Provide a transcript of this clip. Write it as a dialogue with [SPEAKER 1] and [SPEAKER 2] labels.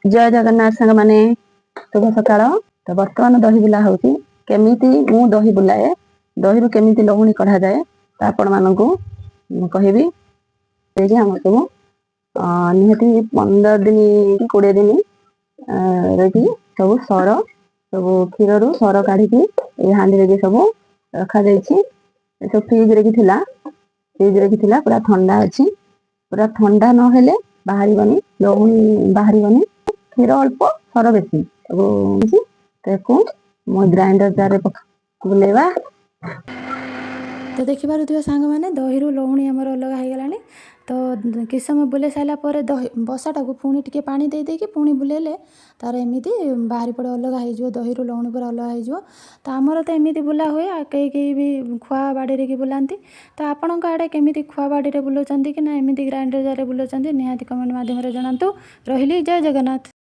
[SPEAKER 1] जय जगन्नाथ सांग माने शुभ सकाळ। तो बर्तमान दही बुला होची केमिति मु दही बुलाए दही रु केमिति लहुणी कढ़ा जाए ता आपण मानकू कहबी। जे हम सब निहती 15 दिन कि 20 दिन रेडी सब सर सब क्षीर रु सर काढ़ी ए हांडी रे सब रखा जाइछि। सब फ्रिज रे कि थिला पूरा ठंडा अछि। पूरा ठंडा न हेले बाहरी बनी लहुणी बाहरी बनी क्षीर अल्प सर बेसी ताको मो ग्राइंडर जार बुलेवा।
[SPEAKER 2] तो देखिपे सांग मैंने दही लहुणी आमर अलग हो गलानी। तो किस समय बुले सारा दही बसाटा को पुणी टिके पानी दे देकी पुणी बुलेले तार एमती बाहरी पड़े अलग हो दही लहुणी पूरा अलग हो। तो आमर तो एमती बुला हुए कई कई भी खुआ बाड़ी की बुलाती। तो आपण आड़े केमी खुआ बाड़ी बुलाऊँ कि ना एमती ग्राइंडर जार बुलाऊँ निहाती कमेंट माध्यम जनातु। रही जय जगन्नाथ।